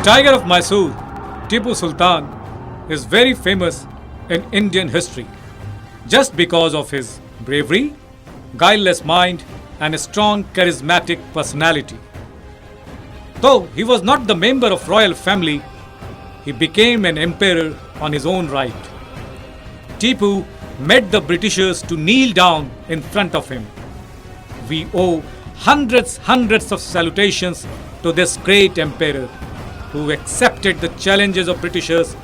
Tiger of Mysore, Tipu Sultan, is very famous in Indian history just because of his bravery, guileless mind, and a strong charismatic personality. Though he was not the member of royal family, he became an emperor on his own right. Tipu made the Britishers to kneel down in front of him. We owe hundreds of salutations to this great emperor who accepted the challenges of Britishers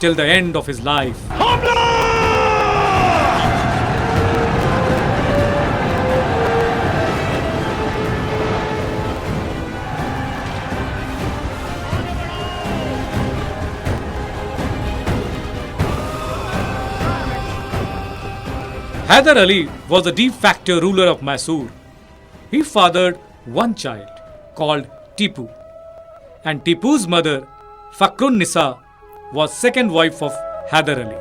till the end of his life. Hyder Ali was the de facto ruler of Mysore. He fathered one child called Tipu, and Tipu's mother, Fakhrun Nisa, was second wife of Hyder Ali.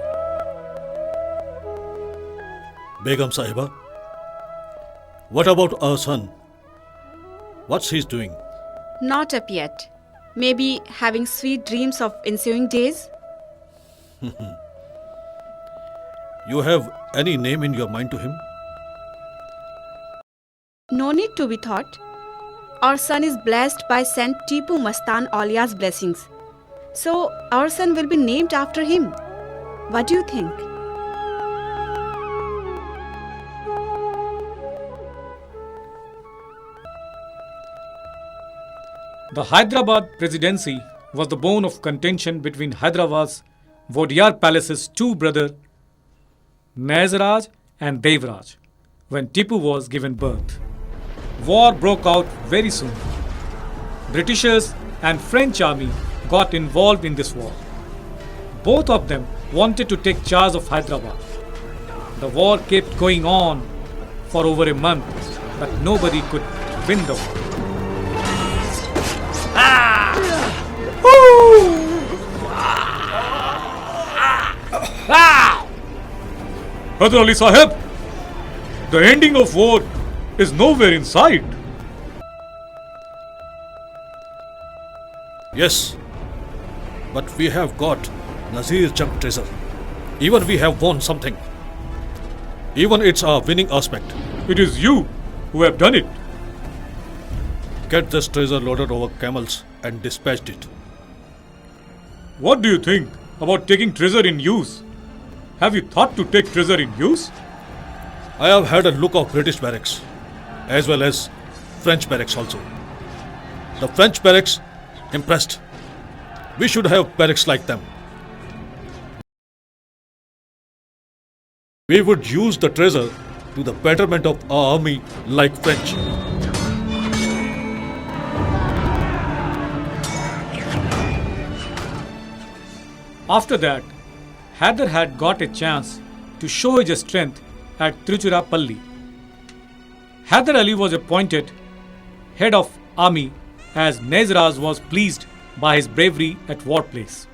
Begum Sahiba, what about our son? What's he doing? Not up yet. Maybe having sweet dreams of ensuing days? You have any name in your mind to him? No need to be thought. Our son is blessed by Saint Tipu Mastan Aulia's blessings. So our son will be named after him. What do you think? The Hyderabad presidency was the bone of contention between Hyderabad's Wadiyar Palace's two brothers, Naizraj and Devraj, when Tipu was given birth. War broke out very soon. Britishers and French army got involved in this war. Both of them wanted to take charge of Hyderabad. The war kept going on for over a month, but nobody could win the war. Hyder Ali Sahib, the ending of war is nowhere in sight. Yes, but we have got Nazir Jung treasure. Even we have won something. Even it's a winning aspect. It is you who have done it. Get this treasure loaded over camels and dispatched it. What do you think about taking treasure in use? Have you thought to take treasure in use? I have had a look of British barracks as well as French barracks also. The French barracks impressed. We should have barracks like them. We would use the treasure to the betterment of our army like French. After that, Hyder had got a chance to show his strength at Tiruchirappalli. Hyder Ali was appointed head of army as Naizraj was pleased by his bravery at war place.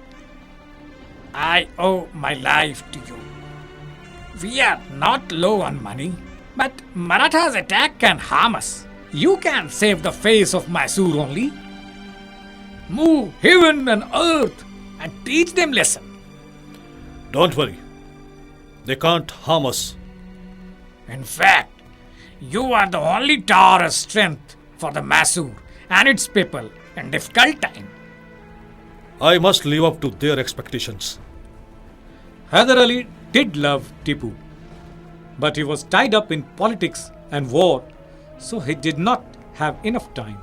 I owe my life to you. We are not low on money, but Marathas' attack can harm us. You can save the face of Mysore only. Move heaven and earth and teach them lesson. Don't worry. They can't harm us. In fact, you are the only tower of strength for the Mysore and its people in difficult time. I must live up to their expectations. Hyder Ali did love Tipu, but he was tied up in politics and war, so he did not have enough time.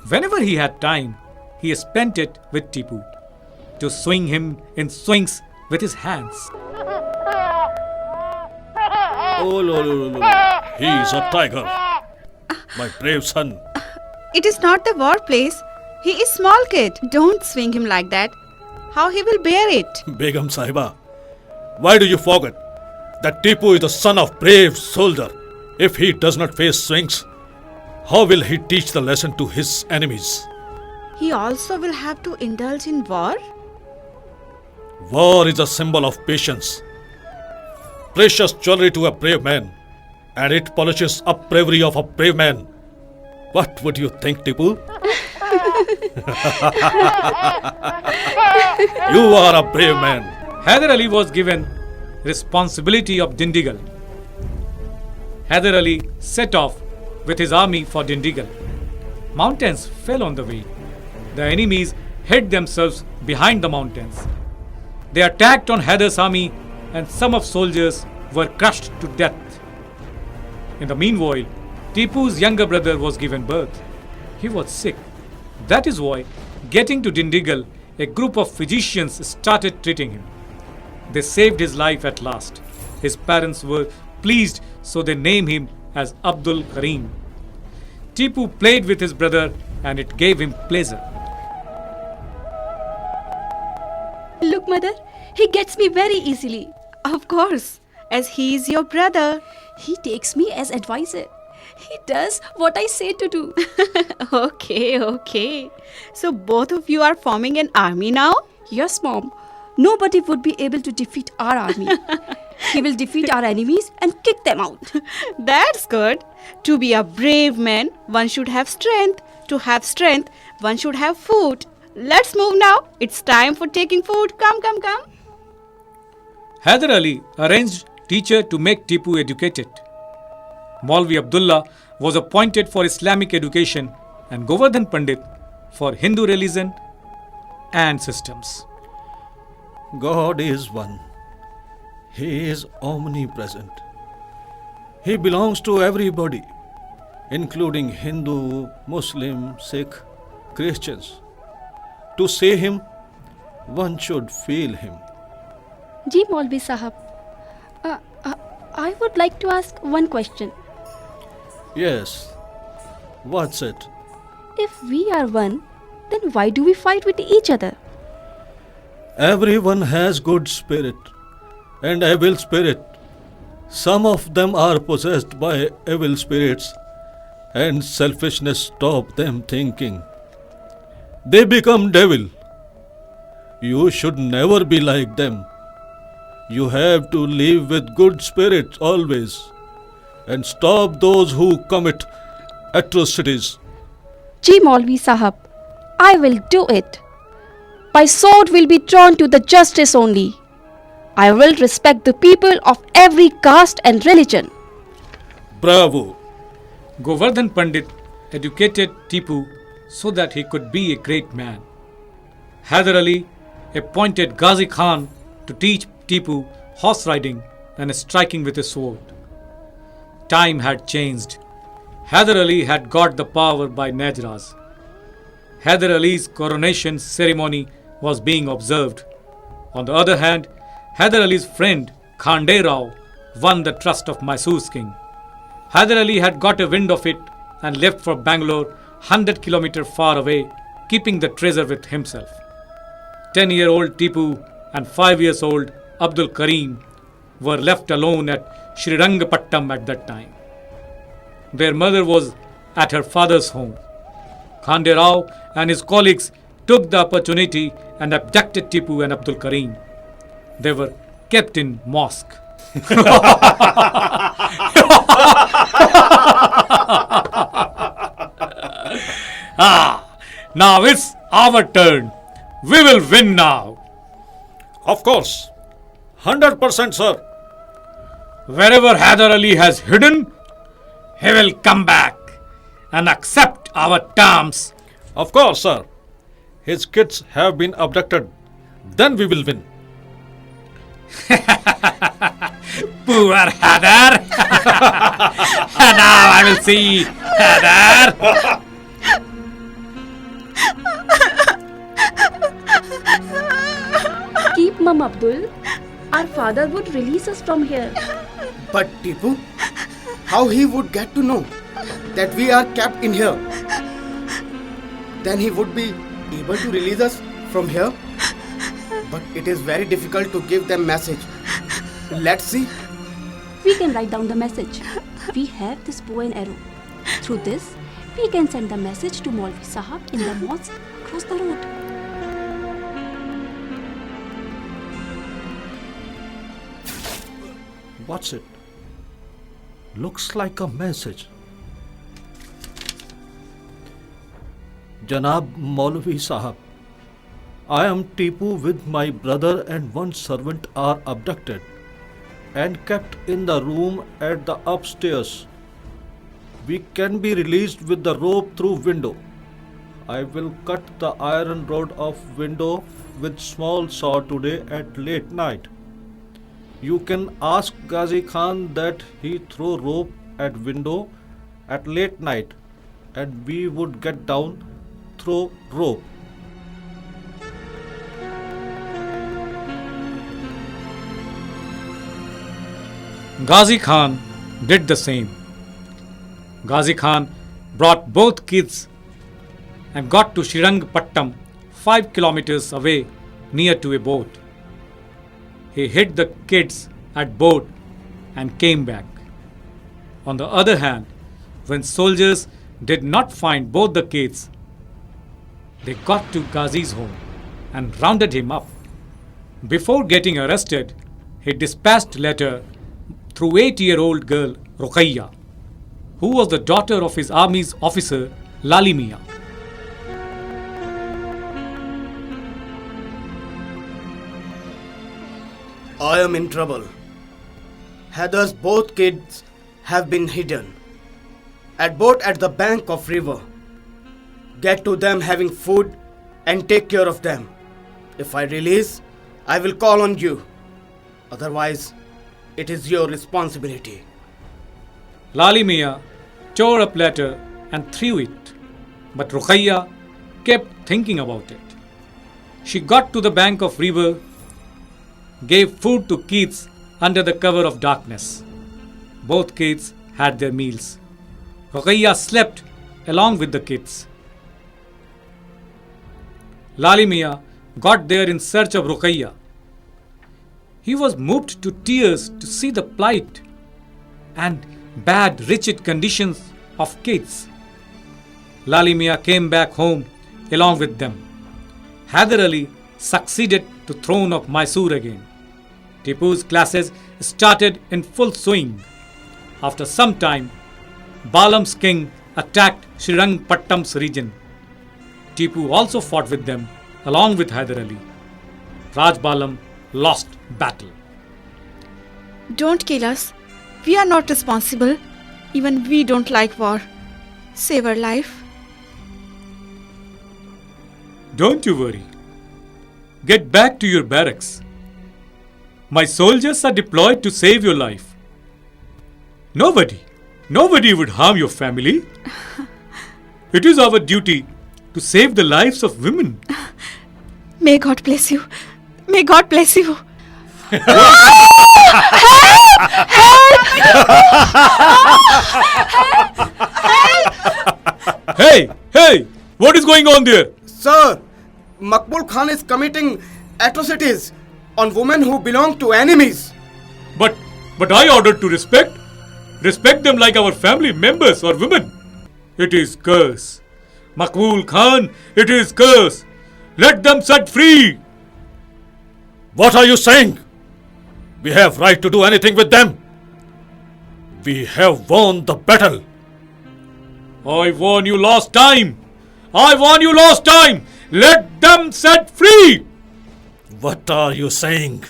Whenever he had time, he spent it with Tipu to swing him in swings with his hands. Oh, no. He is a tiger. My brave son. It is not the war place. He is small kid. Don't swing him like that. How he will bear it? Begum Sahiba, why do you forget that Tipu is the son of brave soldier? If he does not face swings, how will he teach the lesson to his enemies? He also will have to indulge in war? War is a symbol of patience. Precious jewelry to a brave man, and it polishes up bravery of a brave man. What would you think, Tipu? You are a brave man. Hyder Ali was given responsibility of Dindigal. Hyder Ali set off with his army for Dindigal. Mountains fell on the way. The enemies hid themselves behind the mountains. They attacked on Hyder's army and some of soldiers were crushed to death. In the meanwhile, Tipu's younger brother was given birth. He was sick. That is why, getting to Dindigal, a group of physicians started treating him. They saved his life at last. His parents were pleased, so they named him as Abdul Karim. Tipu played with his brother and it gave him pleasure. Look, mother, he gets me very easily. Of course, as he is your brother. He takes me as advisor. He does what I say to do. Okay. So both of you are forming an army now? Yes, Mom. Nobody would be able to defeat our army. He will defeat our enemies and kick them out. That's good. To be a brave man, one should have strength. To have strength, one should have food. Let's move now. It's time for taking food. Come. Hyder Ali arranged teacher to make Tipu educated. Maulvi Abdullah was appointed for Islamic education and Govardhan Pandit for Hindu religion and systems. God is one. He is omnipresent. He belongs to everybody, including Hindu, Muslim, Sikh, Christians. To see him, one should feel him. Ji Maulvi Sahab, I would like to ask one question. Yes. What's it? If we are one, then why do we fight with each other? Everyone has good spirit and evil spirit. Some of them are possessed by evil spirits and selfishness stops them thinking. They become devil. You should never be like them. You have to live with good spirits always and stop those who commit atrocities. Ji Maulvi Sahab, I will do it. My sword will be drawn to the justice only. I will respect the people of every caste and religion. Bravo! Govardhan Pandit educated Tipu so that he could be a great man. Hyder Ali appointed Ghazi Khan to teach Tipu horse riding and striking with a sword. Time had changed. Hyder Ali had got the power by Najraz. Hyder Ali's coronation ceremony was being observed. On the other hand, Hyder Ali's friend Khande Rao won the trust of Mysore's king. Hyder Ali had got a wind of it and left for Bangalore 100 kilometers far away, keeping the treasure with himself. 10-year-old Tipu and 5-year-old Abdul Karim were left alone at Srirangapattam at that time. Their mother was at her father's home. Khande Rao and his colleagues took the opportunity and abducted Tipu and Abdul Karim. They were kept in mosque. Now it's our turn. We will win now. Of course. 100%, sir. Wherever Hyder Ali has hidden, he will come back and accept our terms. Of course, sir. His kids have been abducted. Then we will win. Poor Hyder. Now I will see Hyder. Keep mum, Abdul. Our father would release us from here. But Tipu, how he would get to know that we are kept in here? Then he would be able to release us from here? But it is very difficult to give them message. Let's see. We can write down the message. We have this bow and arrow. Through this, we can send the message to Maulvi Sahab in the mosque across the road. What's it? Looks like a message. Janab Maulvi Sahab, I am Tipu with my brother and one servant are abducted and kept in the room at the upstairs. We can be released with the rope through window. I will cut the iron rod of window with small saw today at late night. You can ask Ghazi Khan that he throw rope at window at late night and we would get down through rope. Ghazi Khan did the same. Ghazi Khan brought both kids and got to Srirangapattam 5 kilometers away near to a boat. He hid the kids at boat and came back. On the other hand, when soldiers did not find both the kids, they got to Ghazi's home and rounded him up. Before getting arrested, he dispatched a letter through 8-year-old girl Ruqayya, who was the daughter of his army's officer Lali Mia. I am in trouble. Haidar's both kids have been hidden. At boat at the bank of river. Get to them having food and take care of them. If I release, I will call on you. Otherwise, it is your responsibility. Lali Mia tore up letter and threw it, but Ruqayya kept thinking about it. She got to the bank of river, gave food to kids under the cover of darkness. Both kids had their meals. Ruqayya slept along with the kids. Lali Mia got there in search of Ruqayya. He was moved to tears to see the plight and bad, wretched conditions of kids. Lali Mia came back home along with them. Hyder Ali succeeded to throne of Mysore again. Tipu's classes started in full swing. After some time, Balam's king attacked Srirangapattam's region. Tipu also fought with them along with Hyder Ali. Raj Balam lost battle. Don't kill us. We are not responsible. Even we don't like war. Save our life. Don't you worry. Get back to your barracks. My soldiers are deployed to save your life. Nobody would harm your family. It is our duty to save the lives of women. May God bless you. May God bless you. Hey, what is going on there? Sir, Maqbul Khan is committing atrocities on women who belong to enemies. But I ordered to respect them like our family members or women. It is curse. Maqbul Khan, it is curse. Let them set free. What are you saying? We have right to do anything with them. We have won the battle. I warn you last time. Let them set free. What are you saying?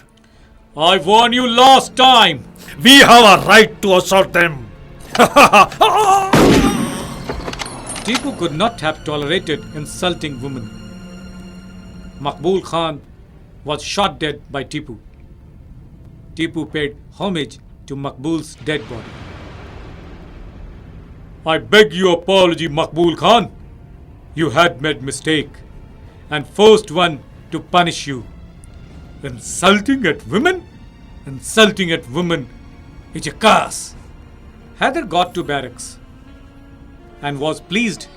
I warn you last time. We have a right to assault them. Tipu could not have tolerated insulting women. Maqbul Khan was shot dead by Tipu. Tipu paid homage to Maqbul's dead body. I beg your apology, Maqbul Khan. You had made mistake and forced one to punish you. Insulting at women is a curse. Hyder got to barracks and was pleased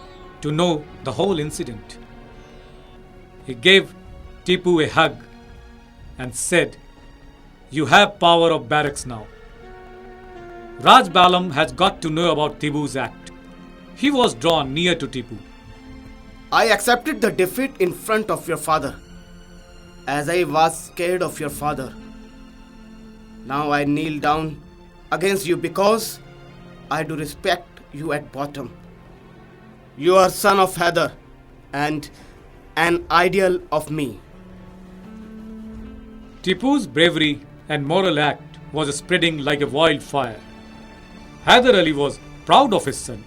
to know the whole incident. He gave Tipu a hug and said, "You have power of barracks now." Raj Balam has got to know about Tipu's act. He was drawn near to Tipu. I accepted the defeat in front of your father, as I was scared of your father. Now I kneel down against you because I do respect you at bottom. You are son of Hyder, and an ideal of me. Tipu's bravery and moral act was spreading like a wildfire. Hyder Ali was proud of his son.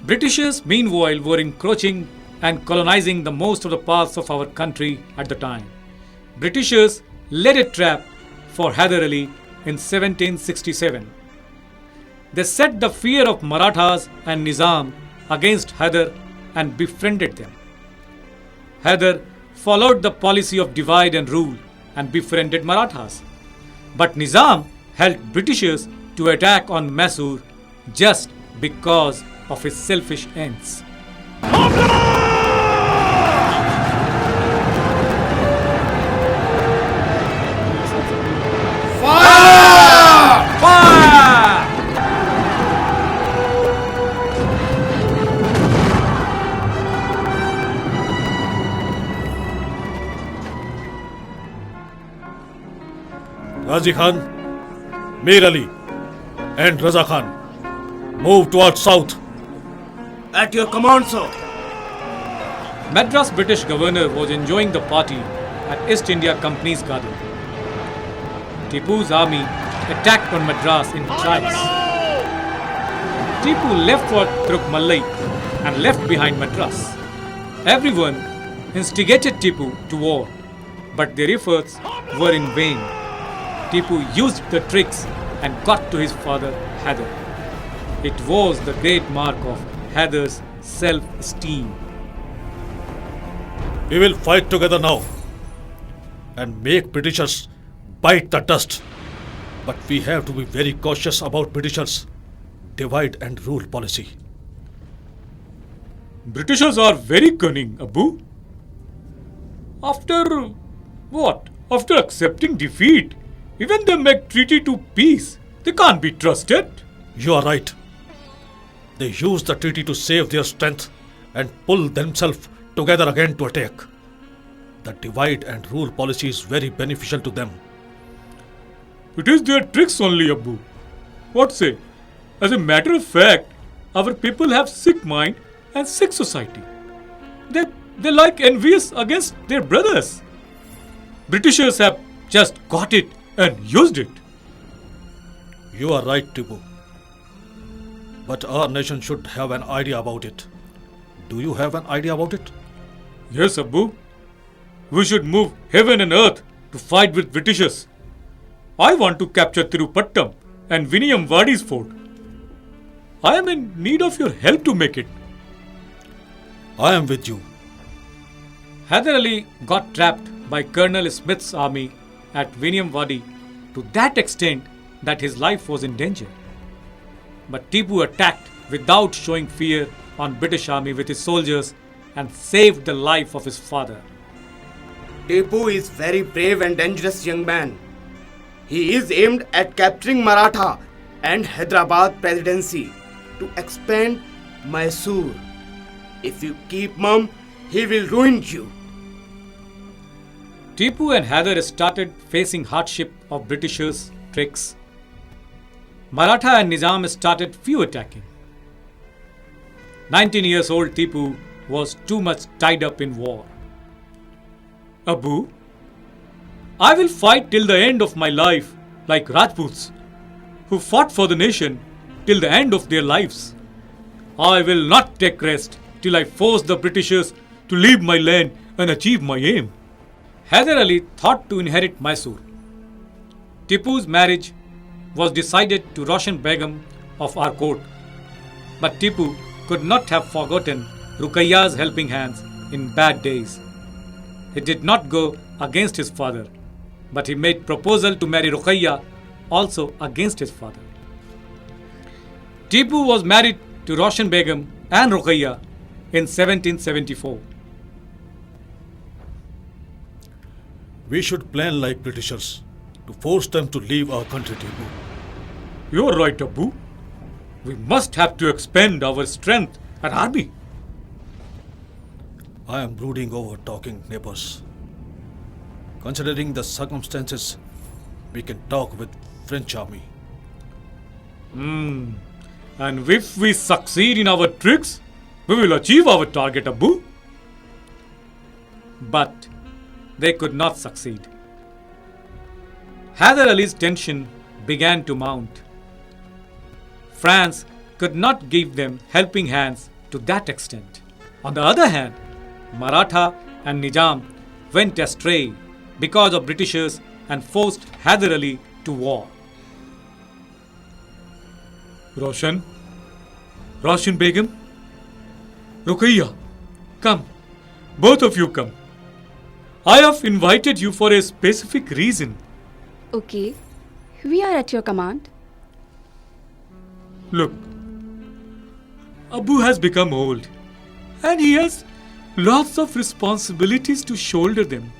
Britishers, meanwhile, were encroaching and colonizing the most of the parts of our country at the time. Britishers laid a trap for Hyder Ali in 1767. They set the fear of Marathas and Nizam against Hyder and befriended them. Hyder followed the policy of divide and rule and befriended Marathas. But Nizam helped Britishers to attack on Mysore just because of his selfish ends. Ghazi Khan, Mir Ali, and Raza Khan move towards south. At your command, sir. Madras British governor was enjoying the party at East India Company's garden. Tipu's army attacked on Madras in tribes. Tipu left for Tirupallai and left behind Madras. Everyone instigated Tipu to war, but their efforts were in vain. Tipu used the tricks and got to his father Hyder. It was the great mark of Hyder's self-esteem. We will fight together now and make Britishers bite the dust. But we have to be very cautious about Britishers' divide and rule policy. Britishers are very cunning, Abu. After what? After accepting defeat, even they make treaty to peace. They can't be trusted. You are right. They use the treaty to save their strength and pull themselves together again to attack. The divide and rule policy is very beneficial to them. It is their tricks only, Abu. What say? As a matter of fact, our people have sick mind and sick society. They like envious against their brothers. Britishers have just got it and used it. You are right, Tipu. But our nation should have an idea about it. Do you have an idea about it? Yes, Abu. We should move heaven and earth to fight with Britishers. I want to capture Tirupattam and Vinayam Wadi's fort. I am in need of your help to make it. I am with you. Hyder Ali got trapped by Colonel Smith's army at Vinayam Wadi to that extent that his life was in danger. But Tipu attacked without showing fear on British army with his soldiers and saved the life of his father. Tipu is very brave and dangerous young man. He is aimed at capturing Maratha and Hyderabad presidency to expand Mysore. If you keep mum, he will ruin you. Tipu and Hyder started facing hardship of Britishers' tricks. Maratha and Nizam started few attacking. 19 years old Tipu was too much tied up in war. Abu, I will fight till the end of my life like Rajputs who fought for the nation till the end of their lives. I will not take rest till I force the Britishers to leave my land and achieve my aim. Hyder Ali thought to inherit Mysore. Tipu's marriage was decided to Roshan Begum of our court. But Tipu could not have forgotten Ruqayya's helping hands in bad days. He did not go against his father, but he made proposal to marry Ruqayya also against his father. Tipu was married to Roshan Begum and Ruqayya in 1774. We should plan like Britishers to force them to leave our country, Tipu. You are right, Abu. We must have to expand our strength and army. I am brooding over talking neighbors. Considering the circumstances, we can talk with French army. And if we succeed in our tricks, We will achieve our target, Abu. But they could not succeed. Hyder Ali's tension began to mount. France could not give them helping hands to that extent. On the other hand, Maratha and Nizam went astray because of Britishers and forced Hyder Ali to war. Roshan Begum, Ruqayya, come, both of you come. I have invited you for a specific reason. Okay, we are at your command. Look, Abu has become old and he has lots of responsibilities to shoulder them.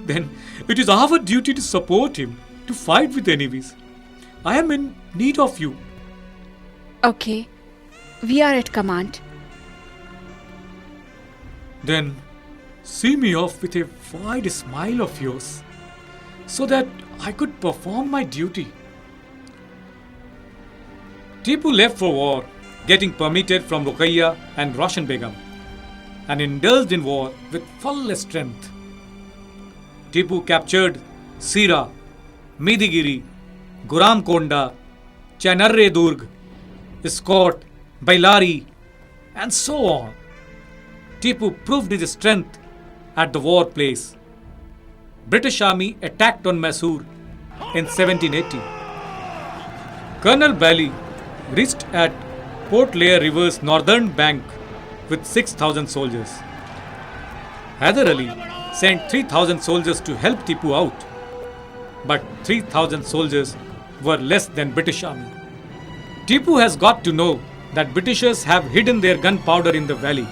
Then it is our duty to support him, to fight with enemies. I am in need of you. Okay, we are at command. Then see me off with a wide smile of yours, so that I could perform my duty. Tipu left for war, getting permitted from Ruqayya and Roshan Begum, and indulged in war with full strength. Tipu captured Sira, Medigiri, Guram Konda, Chanarre Durg, Escort, Bailari, and so on. Tipu proved his strength at the war place. British army attacked on Mysore in 1780. Colonel Bailey reached at Port Lair River's northern bank with 6,000 soldiers. Hyder Ali sent 3,000 soldiers to help Tipu out, but 3,000 soldiers were less than British army. Tipu has got to know that Britishers have hidden their gunpowder in the valley.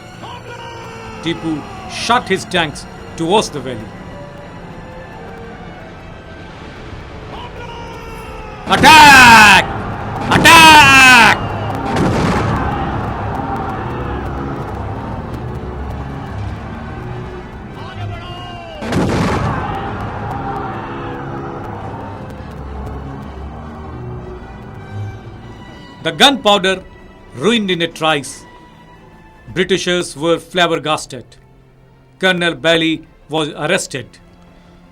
Tipu shot his tanks towards the valley. Attack! Attack! The gunpowder ruined in a trice. Britishers were flabbergasted. Colonel Bailey was arrested.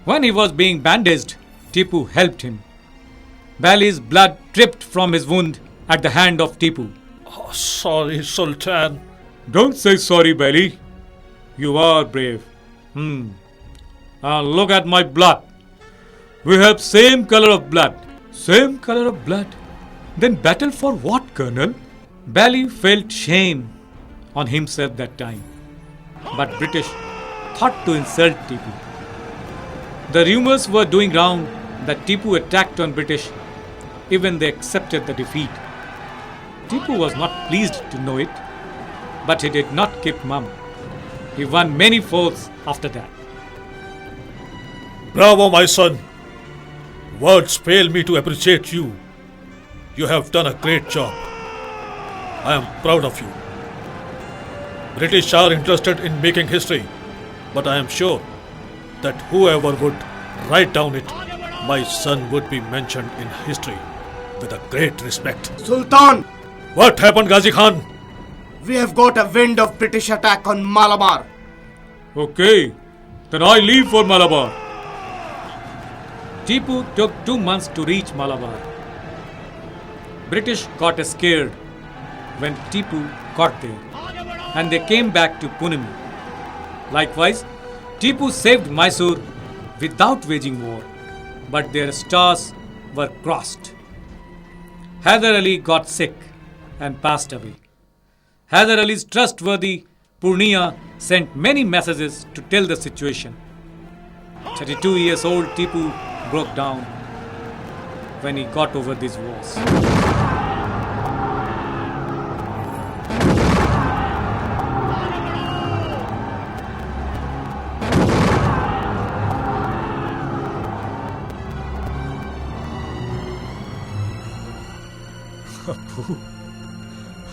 When he was being bandaged, Tipu helped him. Bailey's blood dripped from his wound at the hand of Tipu. Oh, sorry, Sultan. Don't say sorry, Bailey. You are brave. Look at my blood. We have same color of blood. Same color of blood? Then battle for what, Colonel? Bailey felt shame on himself that time. But British thought to insult Tipu. The rumors were doing round that Tipu attacked on British. Even they accepted the defeat. Tipu was not pleased to know it, but he did not keep mum. He won many forts after that. Bravo, my son. Words fail me to appreciate you. You have done a great job. I am proud of you. British are interested in making history, but I am sure that whoever would write down it, my son would be mentioned in history with a great respect. Sultan, What happened, Ghazi Khan? we have got a wind of British attack on Malabar. Okay, then I leave for Malabar. Tipu took 2 months to reach Malabar. British got scared when Tipu got there, and they came back to Punimi. Likewise, Tipu saved Mysore without waging war, but their stars were crossed. Hyder Ali got sick and passed away. Hyder Ali's trustworthy Purnia sent many messages to tell the situation. 32 years old Tipu broke down when he got over these wars.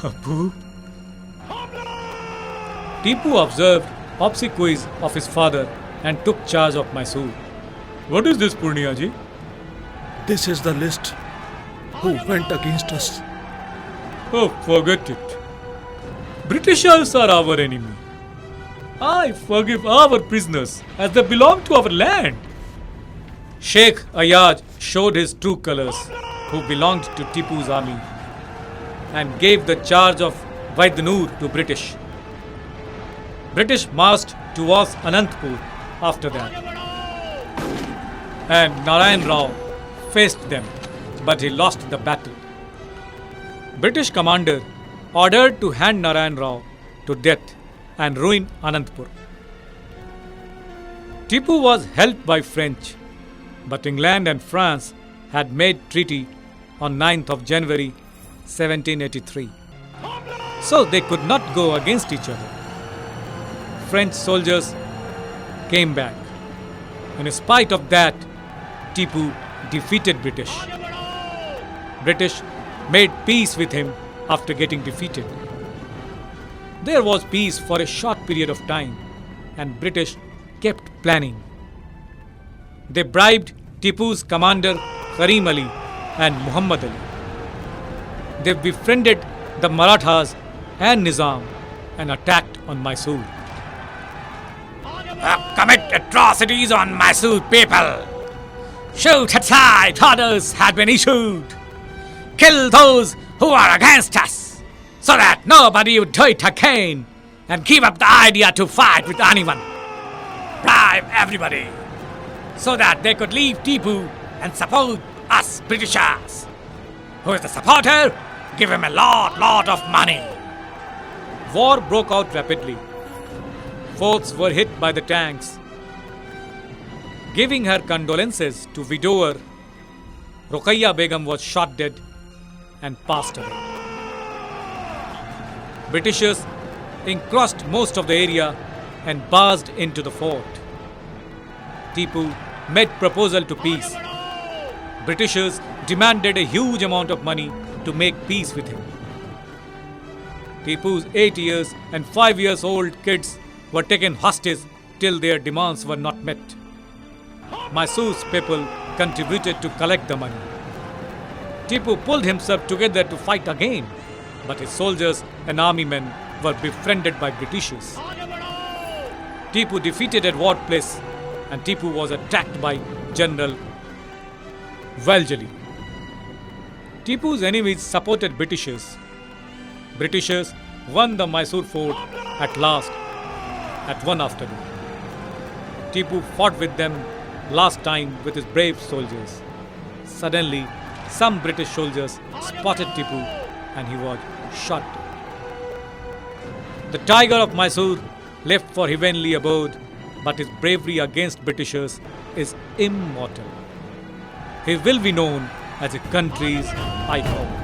Abu? Tipu observed obsequies of his father and took charge of Mysore. What is this, Purnia ji? This is the list who went against us. Oh, forget it. Britishers are our enemy. I forgive our prisoners as they belong to our land. Sheikh Ayaz showed his true colors, who belonged to Tipu's army, and gave the charge of Vaidnur to British. British marched towards Anantapur after that, and Narayan Rao faced them, but he lost the battle. British commander ordered to hand Narayan Rao to death and ruin Anantapur. Tipu was helped by French, but England and France had made treaty on 9th of January 1783. So they could not go against each other. French soldiers came back. In spite of that, Tipu defeated British. British made peace with him after getting defeated. There was peace for a short period of time, and British kept planning. They bribed Tipu's commander Karim Ali and Muhammad Ali. They befriended the Marathas and Nizam and attacked on Mysore. Commit atrocities on Mysore people. Shoot aside orders had been issued. Kill those who are against us, so that nobody would do it again, and give up the idea to fight with anyone. Bribe everybody, so that they could leave Tipu and support us Britishers. Who is the supporter? Give him a lot of money. War broke out rapidly. Forts were hit by the tanks. Giving her condolences to widower, Ruqayya Begum was shot dead and passed away. Britishers encroached most of the area and barged into the fort. Tipu made proposal to peace. Britishers demanded a huge amount of money to make peace with him. Tipu's 8 years and 5 years old kids were taken hostage till their demands were not met. Mysore's people contributed to collect the money. Tipu pulled himself together to fight again, but his soldiers and army men were befriended by Britishers. Tipu defeated at Ward Place, and Tipu was attacked by General Valjali. Tipu's enemies supported Britishers. Britishers won the Mysore fort at last at one afternoon. Tipu fought with them last time with his brave soldiers. Suddenly, some British soldiers spotted Tipu and he was shot. The tiger of Mysore left for heavenly abode, but his bravery against Britishers is immortal. He will be known as a country's icon.